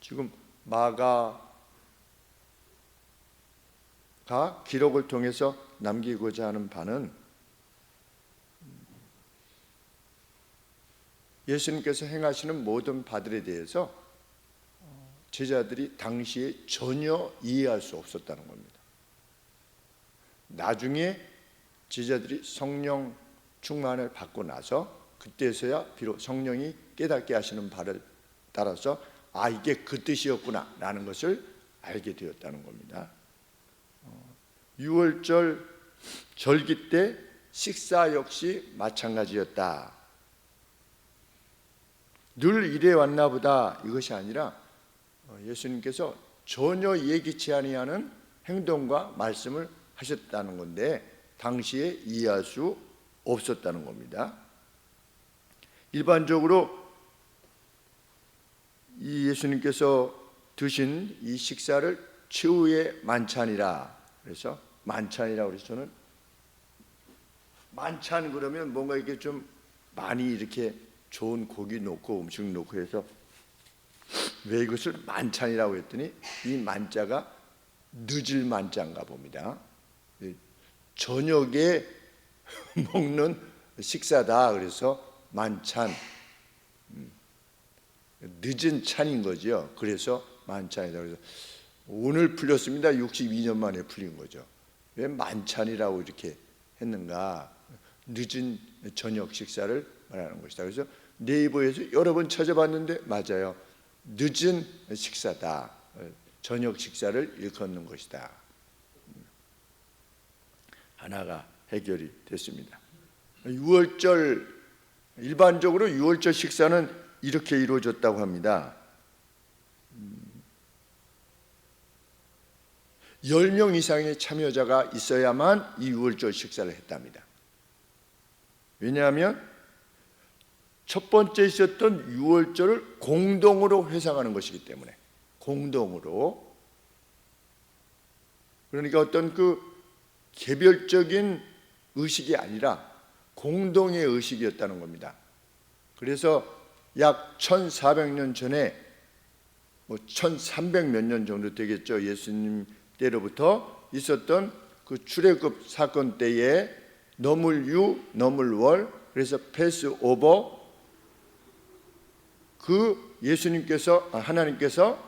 지금 마가가 기록을 통해서 남기고자 하는 바는 예수님께서 행하시는 모든 바들에 대해서 제자들이 당시에 전혀 이해할 수 없었다는 겁니다. 나중에 제자들이 성령 충만을 받고 나서 그때서야 비록 성령이 깨닫게 하시는 바를 따라서 이게 그 뜻이었구나 라는 것을 알게 되었다는 겁니다. 6월절 절기 때 식사 역시 마찬가지였다. 늘 이래 왔나 보다 이것이 아니라 예수님께서 전혀 예기치 아니하는 행동과 말씀을 하셨다는 건데 당시에 이해할 수 없었다는 겁니다. 일반적으로 이 예수님께서 드신 이 식사를 최후의 만찬이라 그래서 만찬이라고 그래서 저는 만찬 그러면 뭔가 이렇게 좀 많이 이렇게 좋은 고기 놓고 음식 놓고 해서 왜 이것을 만찬이라고 했더니 이 만자가 늦을 만자인가 봅니다. 저녁에 먹는 식사다. 그래서 만찬, 늦은 찬인 거죠. 그래서 만찬이다. 그래서 오늘 풀렸습니다. 62년 만에 풀린 거죠. 왜 만찬이라고 이렇게 했는가? 늦은 저녁 식사를 말하는 것이다. 그래서 네이버에서 여러 번 찾아봤는데 맞아요. 늦은 식사다. 저녁 식사를 일컫는 것이다. 하나가 해결이 됐습니다. 6월절 일반적으로 6월절 식사는 이렇게 이루어졌다고 합니다. 10명 이상의 참여자가 있어야만 이 6월절 식사를 했답니다. 왜냐하면 첫 번째 있었던 6월절을 공동으로 회상하는 것이기 때문에 공동으로 그러니까 어떤 그 개별적인 의식이 아니라 공동의 의식이었다는 겁니다. 그래서 약 1400년 전에 1300몇 년 정도 되겠죠. 예수님 때로부터 있었던 그 출애굽 사건 때에 너물유, 너물월 그래서 패스오버 그 예수님께서 하나님께서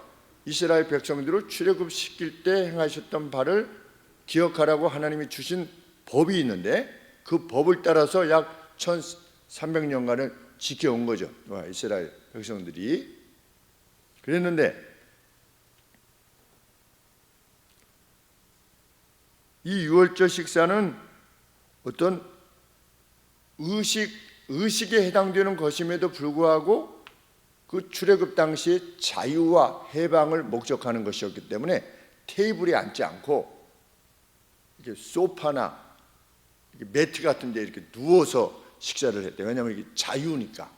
이스라엘 백성들을 출애굽시킬 때 행하셨던 바를 기억하라고 하나님이 주신 법이 있는데 그 법을 따라서 약 1300년간을 지켜온 거죠. 이스라엘 백성들이. 그랬는데 이 유월절 식사는 어떤 의식에 해당되는 것임에도 불구하고 그 출애굽 당시에 자유와 해방을 목적하는 것이었기 때문에 테이블에 앉지 않고 이렇게 소파나 이렇게 매트 같은 데 이렇게 누워서 식사를 했대요. 왜냐하면 이게 자유니까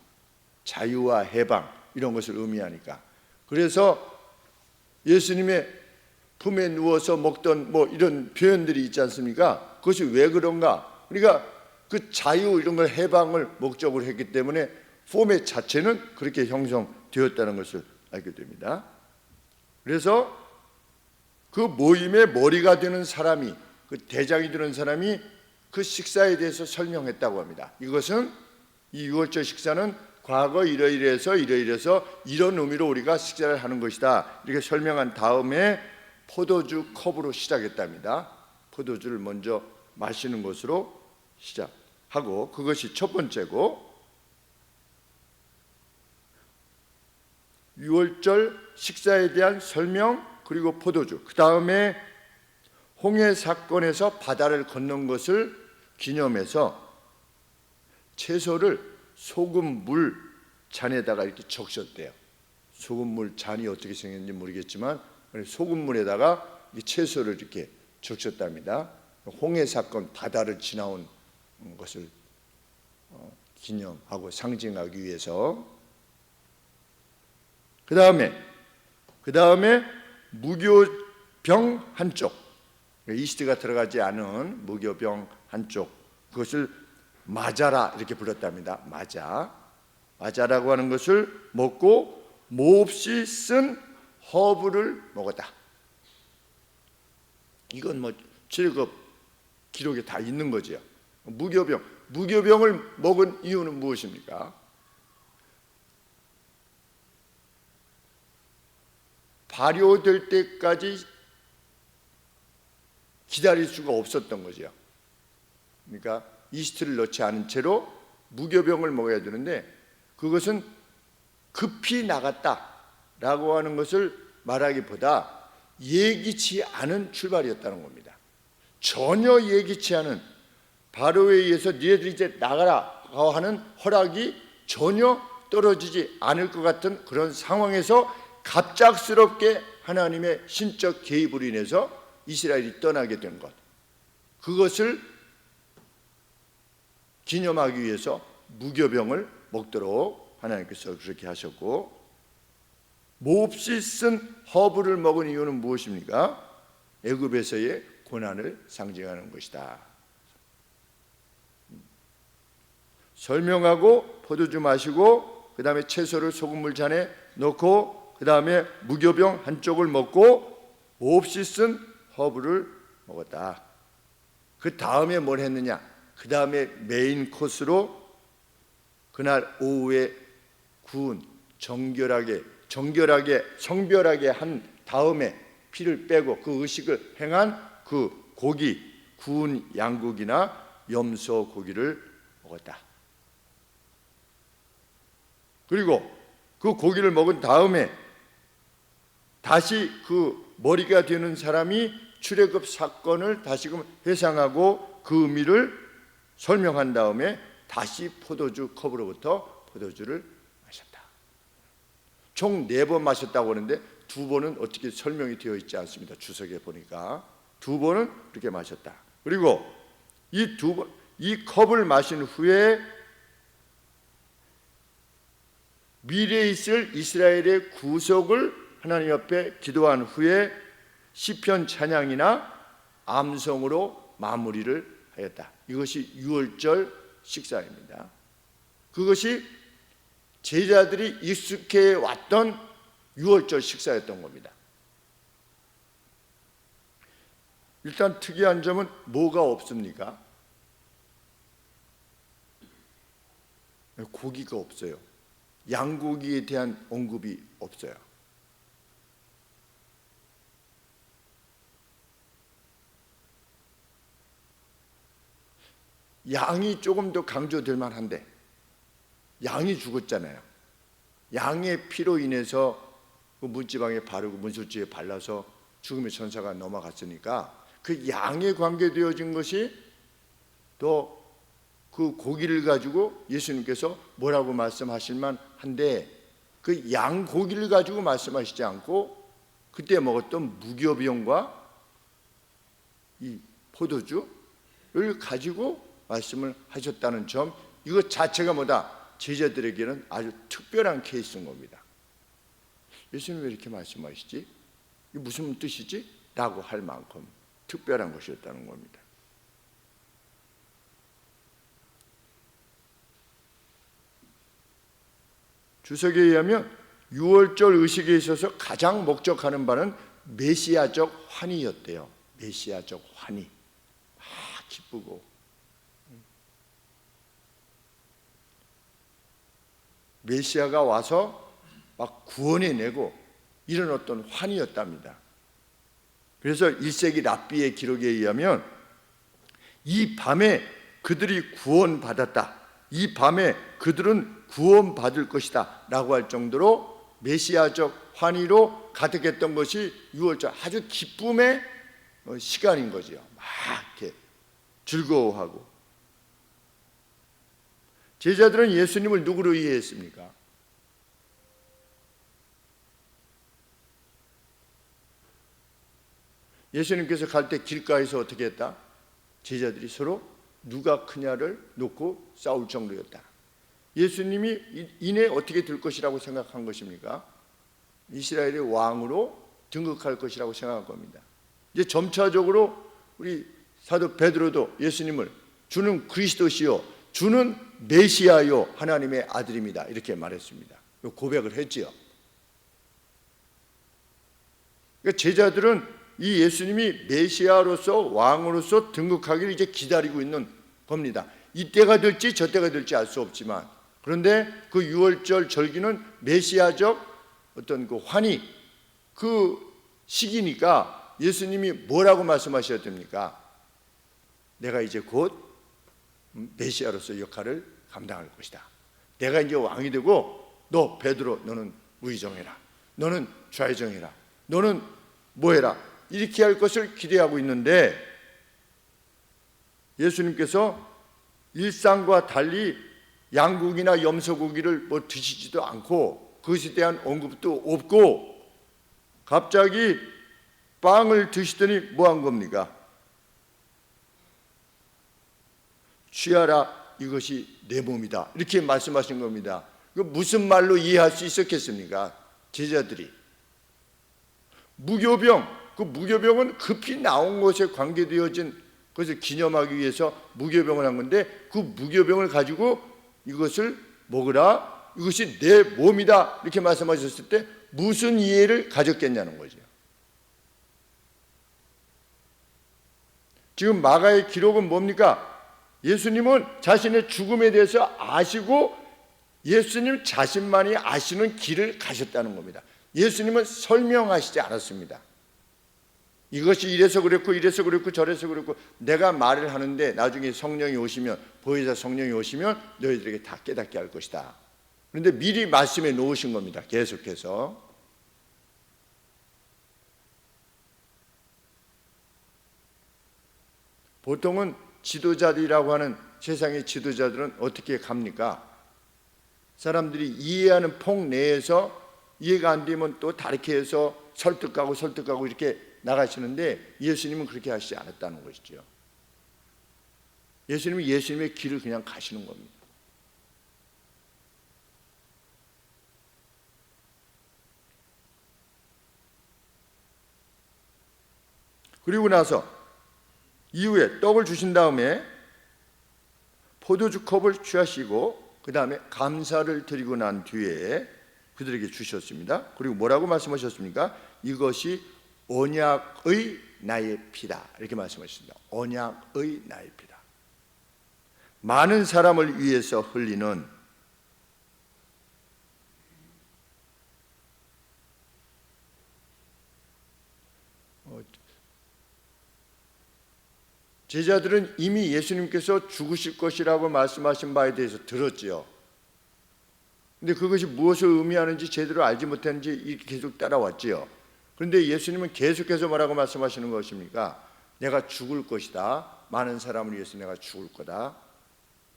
자유와 해방 이런 것을 의미하니까. 그래서 예수님의 품에 누워서 먹던 이런 표현들이 있지 않습니까? 그것이 왜 그런가? 그러니까 그 자유 이런 걸 해방을 목적으로 했기 때문에 포맷 자체는 그렇게 형성되었다는 것을 알게 됩니다. 그래서 그 모임의 머리가 되는 사람이 그 대장이 되는 사람이 그 식사에 대해서 설명했다고 합니다. 이것은 이 유월절 식사는 과거 이러이러해서 이러이러해서 이런 의미로 우리가 식사를 하는 것이다. 이렇게 설명한 다음에 포도주 컵으로 시작했답니다. 포도주를 먼저 마시는 것으로 시작하고 그것이 첫 번째고 유월절 식사에 대한 설명 그리고 포도주 그 다음에 홍해 사건에서 바다를 건넌 것을 기념해서 채소를 소금물 잔에다가 이렇게 적셨대요. 소금물 잔이 어떻게 생겼는지 모르겠지만 소금물에다가 채소를 이렇게 적셨답니다. 홍해 사건 바다를 지나온 것을 기념하고 상징하기 위해서 그 다음에 무교병 한쪽 이스트가 들어가지 않은 무교병 한쪽 그것을 마자라 이렇게 불렀답니다. 마자라고 하는 것을 먹고 몹시 쓴 허브를 먹었다. 이건 뭐 출애굽 기록에 다 있는 거죠. 무교병을 먹은 이유는 무엇입니까? 발효될 때까지 기다릴 수가 없었던 거죠. 그러니까 이스트를 넣지 않은 채로 무교병을 먹어야 되는데, 그것은 급히 나갔다라고 하는 것을 말하기보다 예기치 않은 출발이었다는 겁니다. 전혀 예기치 않은, 바로에 의해서 너희들이 이제 나가라고 하는 허락이 전혀 떨어지지 않을 것 같은 그런 상황에서 갑작스럽게 하나님의 신적 개입으로 인해서 이스라엘이 떠나게 된 것, 그것을 기념하기 위해서 무교병을 먹도록 하나님께서 그렇게 하셨고, 몹시 쓴 허브를 먹은 이유는 무엇입니까? 애굽에서의 고난을 상징하는 것이다. 설명하고 포도주 마시고, 그 다음에 채소를 소금물 잔에 넣고, 그 다음에 무교병 한쪽을 먹고 몹시 쓴 허브를 먹었다. 그 다음에 뭘 했느냐? 그 다음에 메인 코스로 그날 오후에 구운 정결하게 성별하게 한 다음에 피를 빼고 그 의식을 행한 그 고기, 구운 양고기나 염소 고기를 먹었다. 그리고 그 고기를 먹은 다음에 다시 그 머리가 되는 사람이 출애굽 사건을 다시금 회상하고 그 의미를 설명한 다음에 다시 포도주 컵으로부터 포도주를 마셨다. 총 4번 마셨다고 하는데 2번은 어떻게 설명이 되어 있지 않습니다. 주석에 보니까 2번은 그렇게 마셨다. 그리고 이 컵을 마신 후에 미래에 있을 이스라엘의 구속을 하나님 앞에 기도한 후에 시편 찬양이나 암송으로 마무리를 하였다. 이것이 유월절 식사입니다. 그것이 제자들이 익숙해 왔던 유월절 식사였던 겁니다. 일단 특이한 점은 뭐가 없습니까? 고기가 없어요. 양고기에 대한 언급이 없어요. 양이 조금 더 강조될 만한데, 양이 죽었잖아요. 양의 피로 인해서 그 문지방에 바르고 문술지에 발라서 죽음의 천사가 넘어갔으니까 그 양에 관계되어진 것이 또 그 고기를 가지고 예수님께서 뭐라고 말씀하실 만한데, 그 양고기를 가지고 말씀하시지 않고 그때 먹었던 무교병과 이 포도주를 가지고 말씀을 하셨다는 점, 이것 자체가 뭐다? 제자들에게는 아주 특별한 케이스인 겁니다. 예수님 왜 이렇게 말씀하시지? 이게 무슨 뜻이지? 라고 할 만큼 특별한 것이었다는 겁니다. 주석에 의하면 유월절 의식에 있어서 가장 목적하는 바는 메시아적 환희였대요. 메시아적 환희. 기쁘고 메시아가 와서 막 구원해내고 이런 어떤 환희였답니다. 그래서 1세기 랍비의 기록에 의하면 이 밤에 그들이 구원받았다, 이 밤에 그들은 구원받을 것이다 라고 할 정도로 메시아적 환희로 가득했던 것이 유월절, 아주 기쁨의 시간인 거죠. 막 이렇게 즐거워하고. 제자들은 예수님을 누구로 이해했습니까? 예수님께서 갈 때 길가에서 어떻게 했다? 제자들이 서로 누가 크냐를 놓고 싸울 정도였다. 예수님이 이내 어떻게 될 것이라고 생각한 것입니까? 이스라엘의 왕으로 등극할 것이라고 생각한 겁니다. 이제 점차적으로 우리 사도 베드로도 예수님을 주는 그리스도시요, 주는 메시아요, 하나님의 아들입니다, 이렇게 말했습니다. 고백을 했지요. 그러니까 제자들은 이 예수님이 메시아로서 왕으로서 등극하기를 이제 기다리고 있는 겁니다. 이때가 될지 저때가 될지 알 수 없지만, 그런데 그 유월절 절기는 메시아적 어떤 그 환희, 그 시기니까 예수님이 뭐라고 말씀하셔야 됩니까? 내가 이제 곧 메시아로서 역할을 감당할 것이다. 내가 이제 왕이 되고, 너 베드로 너는 무의정해라, 너는 좌의정해라, 너는 뭐해라, 이렇게 할 것을 기대하고 있는데, 예수님께서 일상과 달리 양고기나 염소고기를 뭐 드시지도 않고 그것에 대한 언급도 없고, 갑자기 빵을 드시더니 뭐 한 겁니까? 취하라, 이것이 내 몸이다, 이렇게 말씀하신 겁니다. 그 무슨 말로 이해할 수 있었겠습니까? 제자들이 무교병, 그 무교병은 급히 나온 것에 관계되어진 것을 기념하기 위해서 무교병을 한 건데, 그 무교병을 가지고 이것을 먹으라, 이것이 내 몸이다, 이렇게 말씀하셨을 때 무슨 이해를 가졌겠냐는 거죠. 지금 마가의 기록은 뭡니까? 예수님은 자신의 죽음에 대해서 아시고 예수님 자신만이 아시는 길을 가셨다는 겁니다. 예수님은 설명하시지 않았습니다. 이것이 이래서 그랬고 이래서 그랬고 저래서 그랬고, 내가 말을 하는데 나중에 성령이 오시면, 보혜사 성령이 오시면 너희들에게 다 깨닫게 할 것이다. 그런데 미리 말씀해 놓으신 겁니다. 계속해서. 보통은 지도자들이라고 하는 세상의 지도자들은 어떻게 갑니까? 사람들이 이해하는 폭 내에서 이해가 안 되면 또 다르게 해서 설득하고 이렇게 나가시는데, 예수님은 그렇게 하시지 않았다는 것이죠. 예수님은 예수님의 길을 그냥 가시는 겁니다. 그리고 나서 이후에 떡을 주신 다음에 포도주 컵을 취하시고, 그 다음에 감사를 드리고 난 뒤에 그들에게 주셨습니다. 그리고 뭐라고 말씀하셨습니까? 이것이 언약의 나의 피다, 이렇게 말씀하셨습니다. 언약의 나의 피다. 많은 사람을 위해서 흘리는 제자들은 이미 예수님께서 죽으실 것이라고 말씀하신 바에 대해서 들었지요. 근데 그것이 무엇을 의미하는지 제대로 알지 못했는지 계속 따라왔지요. 그런데 예수님은 계속해서 뭐라고 말씀하시는 것입니까? 내가 죽을 것이다. 많은 사람을 위해서 내가 죽을 거다.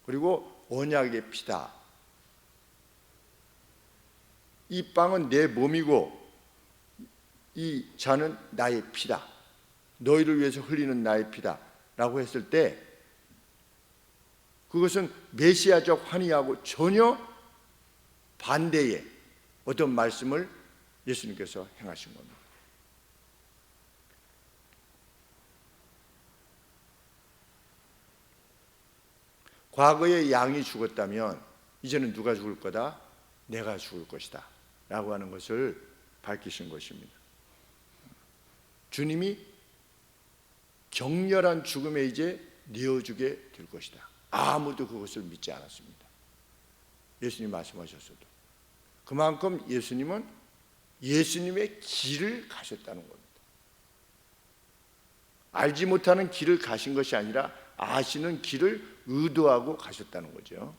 그리고 언약의 피다. 이 빵은 내 몸이고 이 잔은 나의 피다. 너희를 위해서 흘리는 나의 피다 라고 했을 때, 그것은 메시아적 환희하고 전혀 반대의 어떤 말씀을 예수님께서 행하신 겁니다. 과거에 양이 죽었다면 이제는 누가 죽을 거다? 내가 죽을 것이다 라고 하는 것을 밝히신 것입니다. 주님이 격렬한 죽음에 이제 내어주게 될 것이다. 아무도 그것을 믿지 않았습니다. 예수님 말씀하셨어도. 그만큼 예수님은 예수님의 길을 가셨다는 겁니다. 알지 못하는 길을 가신 것이 아니라 아시는 길을 의도하고 가셨다는 거죠.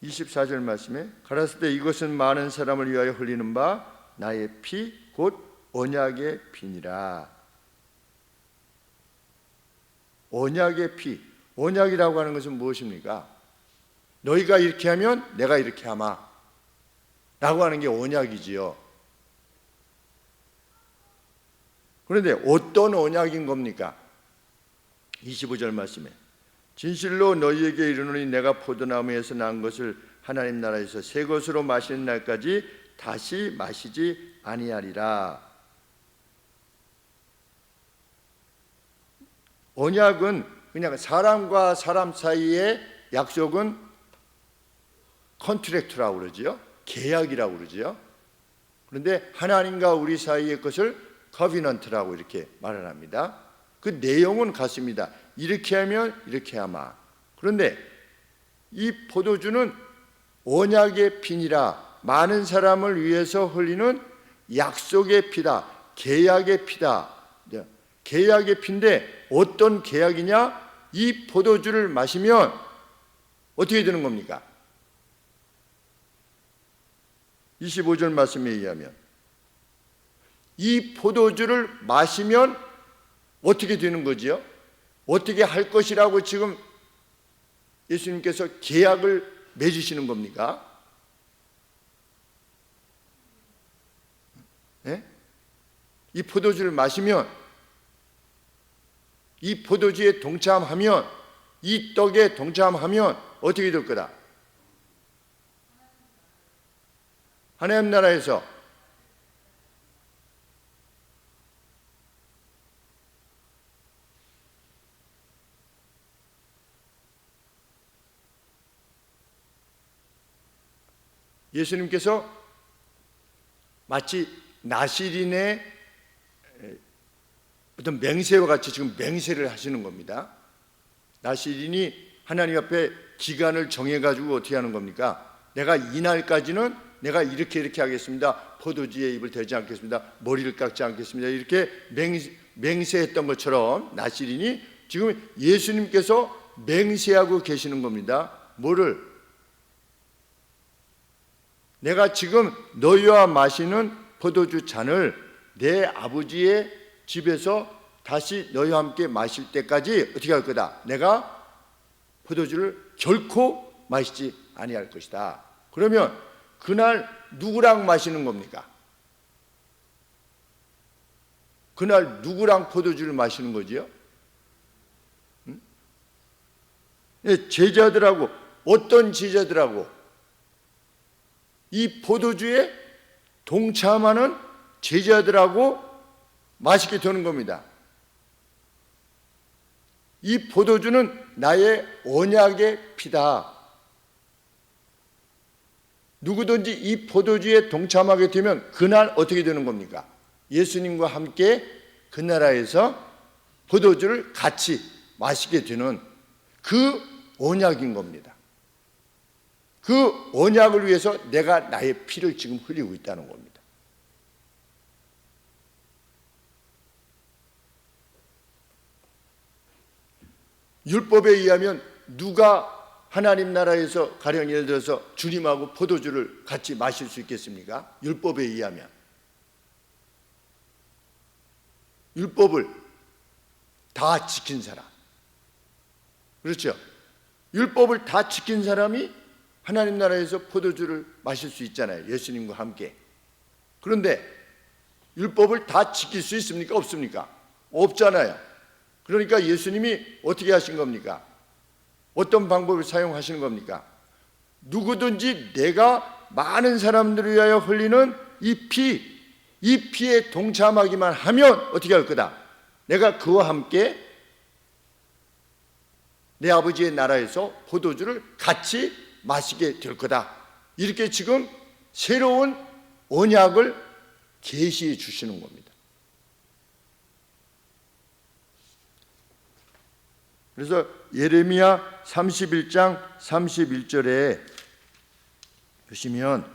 24절 말씀에 가라사대 때 이것은 많은 사람을 위하여 흘리는 바 나의 피 곧 언약의 피니라. 언약의 피, 언약이라고 하는 것은 무엇입니까? 너희가 이렇게 하면 내가 이렇게 하마 라고 하는 게 언약이지요. 그런데 어떤 언약인 겁니까? 25절 말씀에 진실로 너희에게 이르노니 내가 포도나무에서 난 것을 하나님 나라에서 새 것으로 마시는 날까지 다시 마시지 아니하리라. 언약은 그냥 사람과 사람 사이의 약속은 컨트랙트라고 그러지요. 계약이라고 그러지요. 그런데 하나님과 우리 사이의 것을 커비넌트라고 이렇게 말을 합니다. 그 내용은 같습니다. 이렇게 하면 이렇게 하마. 그런데 이 포도주는 언약의 피니라, 많은 사람을 위해서 흘리는 약속의 피다, 계약의 피다. 계약의 피인데 어떤 계약이냐? 이 포도주를 마시면 어떻게 되는 겁니까? 25절 말씀에 의하면 이 포도주를 마시면 어떻게 되는 거지요? 어떻게 할 것이라고 지금 예수님께서 계약을 맺으시는 겁니까? 네? 이 포도주를 마시면, 이 포도주에 동참하면, 이 떡에 동참하면 어떻게 될 거다? 하나님 나라에서 예수님께서 마치 나시린의 어떤 맹세와 같이 지금 맹세를 하시는 겁니다. 나시린이 하나님 앞에 기간을 정해가지고 어떻게 하는 겁니까? 내가 이날까지는 내가 이렇게 하겠습니다. 포도주에 입을 대지 않겠습니다. 머리를 깎지 않겠습니다. 이렇게 맹세했던 것처럼 나시린이 지금 예수님께서 맹세하고 계시는 겁니다. 뭐를? 내가 지금 너희와 마시는 포도주 잔을 내 아버지의 집에서 다시 너희와 함께 마실 때까지 어떻게 할 거다? 내가 포도주를 결코 마시지 아니할 것이다. 그러면 그날 누구랑 마시는 겁니까? 그날 누구랑 포도주를 마시는 거지요? 응? 제자들하고, 어떤 제자들하고 이 포도주에 동참하는 제자들하고 마시게 되는 겁니다. 이 포도주는 나의 언약의 피다. 누구든지 이 포도주에 동참하게 되면 그날 어떻게 되는 겁니까? 예수님과 함께 그 나라에서 포도주를 같이 마시게 되는 그 언약인 겁니다. 그 언약을 위해서 내가 나의 피를 지금 흘리고 있다는 겁니다. 율법에 의하면 누가 하나님 나라에서 가령 예를 들어서 주님하고 포도주를 같이 마실 수 있겠습니까? 율법에 의하면. 율법을 다 지킨 사람. 그렇죠? 율법을 다 지킨 사람이 하나님 나라에서 포도주를 마실 수 있잖아요. 예수님과 함께. 그런데 율법을 다 지킬 수 있습니까? 없습니까? 없잖아요. 그러니까 예수님이 어떻게 하신 겁니까? 어떤 방법을 사용하시는 겁니까? 누구든지 내가 많은 사람들을 위하여 흘리는 이 피에 동참하기만 하면 어떻게 할 거다? 내가 그와 함께 내 아버지의 나라에서 포도주를 같이 마시게 될 거다. 이렇게 지금 새로운 언약을 계시해 주시는 겁니다. 그래서 예레미야 31장 31절에 보시면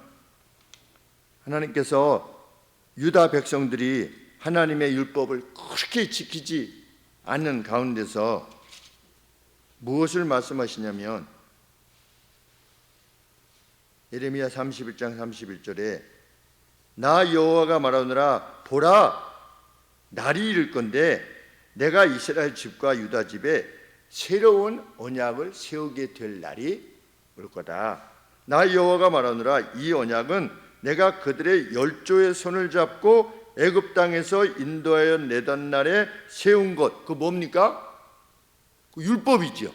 하나님께서 유다 백성들이 하나님의 율법을 그렇게 지키지 않는 가운데서 무엇을 말씀하시냐면 예레미야 31장 31절에 나 여호와가 말하노라 보라 날이 이를 건데 내가 이스라엘 집과 유다 집에 새로운 언약을 세우게 될 날이 올 거다. 나 여호와가 말하노라 이 언약은 내가 그들의 열조의 손을 잡고 애굽 땅에서 인도하여 내던 날에 세운 것. 그 뭡니까? 그 율법이죠.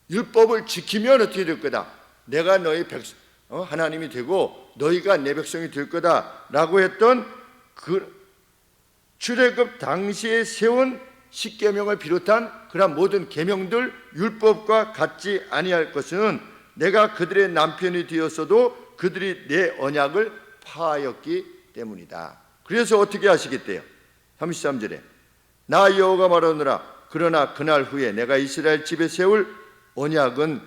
율법을 지키면 어떻게 될 거다? 내가 너희 백성 하나님이 되고 너희가 내 백성이 될 거다라고 했던 그 출애굽 당시에 세운 십계명을 비롯한 그러한 모든 계명들 율법과 같지 아니할 것은 내가 그들의 남편이 되었어도 그들이 내 언약을 파하였기 때문이다. 그래서 어떻게 하시겠대요? 33절에 나 여호와가 말하노라 그러나 그날 후에 내가 이스라엘 집에 세울 언약은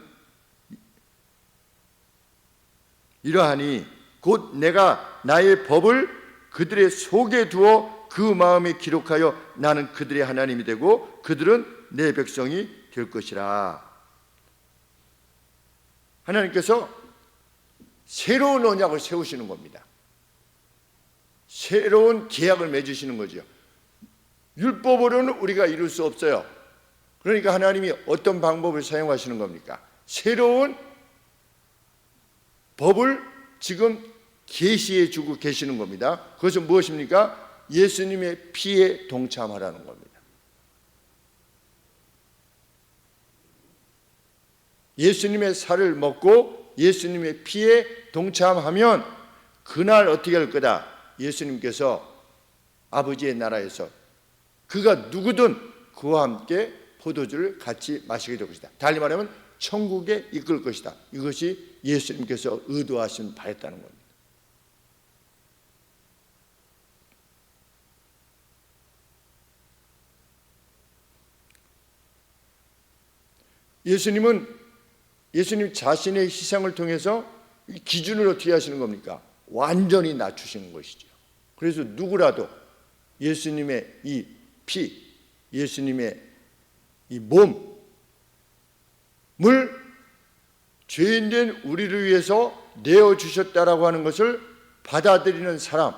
이러하니 곧 내가 나의 법을 그들의 속에 두어 그 마음에 기록하여 나는 그들의 하나님이 되고 그들은 내 백성이 될 것이라. 하나님께서 새로운 언약을 세우시는 겁니다. 새로운 계약을 맺으시는 거죠. 율법으로는 우리가 이룰 수 없어요. 그러니까 하나님이 어떤 방법을 사용하시는 겁니까? 새로운 법을 지금 계시해 주고 계시는 겁니다. 그것은 무엇입니까? 예수님의 피에 동참하라는 겁니다. 예수님의 살을 먹고 예수님의 피에 동참하면 그날 어떻게 할 거다? 예수님께서 아버지의 나라에서 그가 누구든 그와 함께 포도주를 같이 마시게 될 것이다. 달리 말하면 천국에 이끌 것이다. 이것이 예수님께서 의도하신 바였다는 겁니다. 예수님 자신의 희생을 통해서 기준을 어떻게 하시는 겁니까? 완전히 낮추시는 것이죠. 그래서 누구라도 예수님의 이 피, 예수님의 이 몸을 죄인된 우리를 위해서 내어주셨다라고 하는 것을 받아들이는 사람,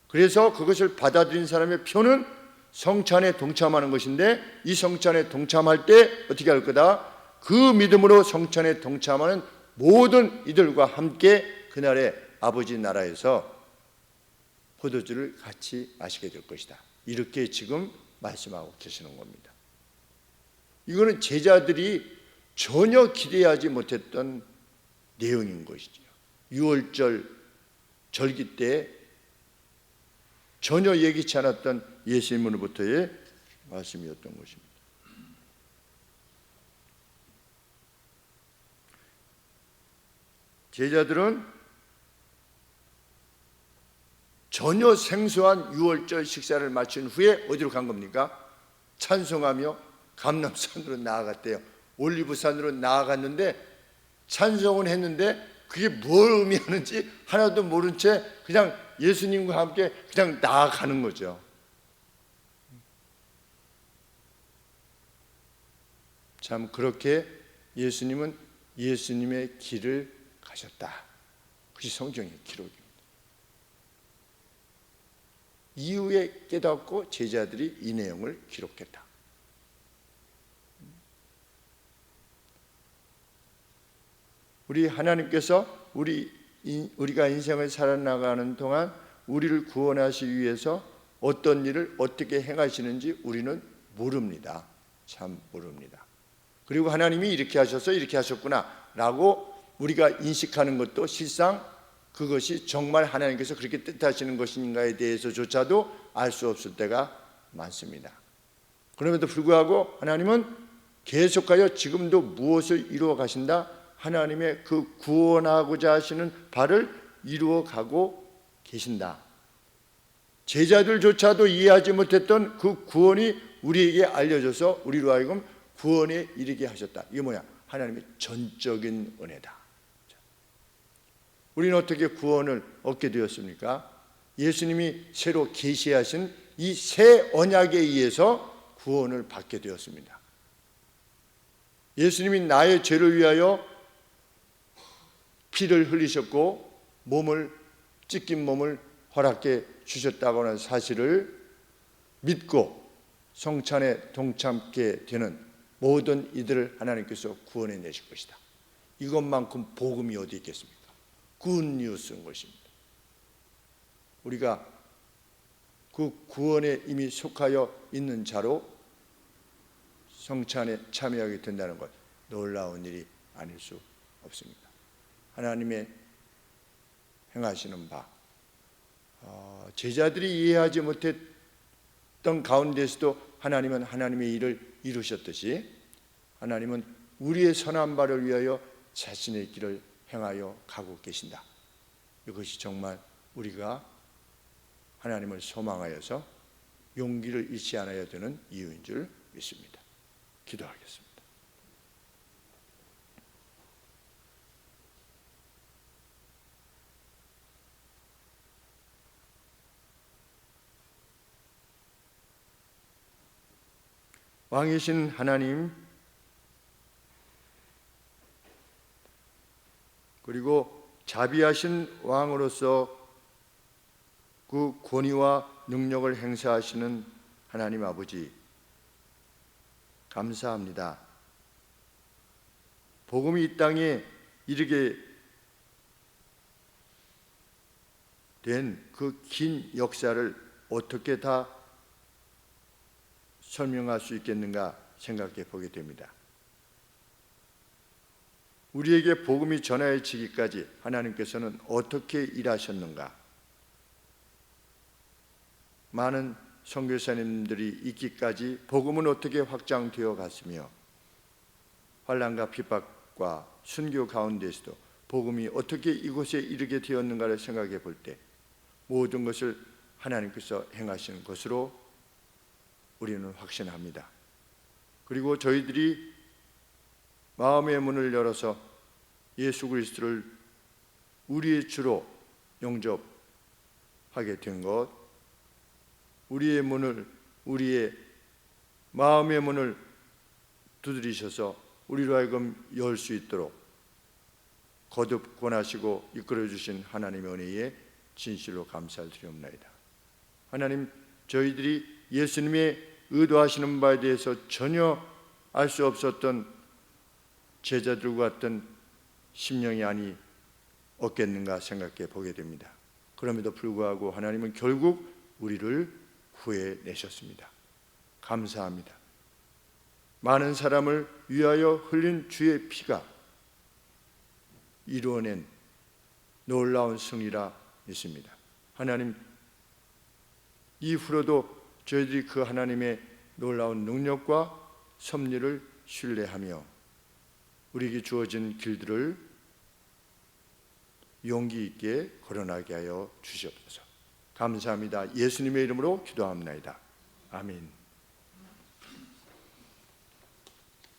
그래서 그것을 받아들인 사람의 표는 성찬에 동참하는 것인데 이 성찬에 동참할 때 어떻게 할 거다? 그 믿음으로 성찬에 동참하는 모든 이들과 함께 그날에 아버지 나라에서 포도주를 같이 마시게 될 것이다. 이렇게 지금 말씀하고 계시는 겁니다. 이거는 제자들이 전혀 기대하지 못했던 내용인 것이죠. 6월절 절기 때 전혀 예기치 않았던 예수님으로부터의 말씀이었던 것입니다. 제자들은 전혀 생소한 6월절 식사를 마친 후에 어디로 간 겁니까? 찬송하며 감람산으로 나아갔대요. 올리브산으로 나아갔는데 찬송은 했는데 그게 뭘 의미하는지 하나도 모른 채 그냥 예수님과 함께 그냥 나아가는 거죠. 참 그렇게 예수님은 예수님의 길을 가셨다. 그것이 성경의 기록입니다. 이후에 깨닫고 제자들이 이 내용을 기록했다. 우리 하나님께서 우리가 인생을 살아나가는 동안 우리를 구원하시기 위해서 어떤 일을 어떻게 행하시는지 우리는 모릅니다. 참 모릅니다. 그리고 하나님이 이렇게 하셔서 이렇게 하셨구나 라고 우리가 인식하는 것도 실상 그것이 정말 하나님께서 그렇게 뜻하시는 것인가에 대해서조차도 알 수 없을 때가 많습니다. 그럼에도 불구하고 하나님은 계속하여 지금도 무엇을 이루어 가신다? 하나님의 그 구원하고자 하시는 바를 이루어 가고 계신다. 제자들조차도 이해하지 못했던 그 구원이 우리에게 알려져서 우리로 하여금 구원에 이르게 하셨다. 이게 뭐야? 하나님의 전적인 은혜다. 우리는 어떻게 구원을 얻게 되었습니까? 예수님이 새로 계시하신 이 새 언약에 의해서 구원을 받게 되었습니다. 예수님이 나의 죄를 위하여 피를 흘리셨고 찢긴 몸을 허락해 주셨다고 하는 사실을 믿고 성찬에 동참하게 되는 모든 이들을 하나님께서 구원해 내실 것이다. 이것만큼 복음이 어디 있겠습니까? 굿뉴스인 것입니다. 우리가 그 구원에 이미 속하여 있는 자로 성찬에 참여하게 된다는 것, 놀라운 일이 아닐 수 없습니다. 하나님의 행하시는 바, 제자들이 이해하지 못했던 가운데서도 하나님은 하나님의 일을 이루셨듯이 하나님은 우리의 선한 바를 위하여 자신의 길을 행하여 가고 계신다. 이것이 정말 우리가 하나님을 소망하여서 용기를 잃지 않아야 되는 이유인 줄 믿습니다. 기도하겠습니다. 왕이신 하나님, 그리고 자비하신 왕으로서 그 권위와 능력을 행사하시는 하나님 아버지, 감사합니다. 복음이 이 땅에 이르게 된 그 긴 역사를 어떻게 다 설명할 수 있겠는가 생각해 보게 됩니다. 우리에게 복음이 전해지기까지 하나님께서는 어떻게 일하셨는가? 많은 선교사님들이 있기까지 복음은 어떻게 확장되어 갔으며 환난과 핍박과 순교 가운데서도 복음이 어떻게 이곳에 이르게 되었는가를 생각해 볼 때 모든 것을 하나님께서 행하시는 것으로 우리는 확신합니다. 그리고 저희들이 마음의 문을 열어서 예수 그리스도를 우리의 주로 영접하게 된 것, 우리의 마음의 문을 두드리셔서 우리로 하여금 열 수 있도록 거듭 권하시고 이끌어 주신 하나님의 은혜에 진실로 감사를 드리옵나이다. 하나님, 저희들이 예수님의 의도하시는 바에 대해서 전혀 알 수 없었던 제자들과 같은 심령이 아니 없겠는가 생각해 보게 됩니다. 그럼에도 불구하고 하나님은 결국 우리를 구해내셨습니다. 감사합니다. 많은 사람을 위하여 흘린 주의 피가 이루어낸 놀라운 승리라 믿습니다. 하나님, 이후로도 저희들이 그 하나님의 놀라운 능력과 섭리를 신뢰하며 우리에게 주어진 길들을 용기 있게 걸어나게 하여 주시옵소서. 감사합니다. 예수님의 이름으로 기도합니다. 아멘.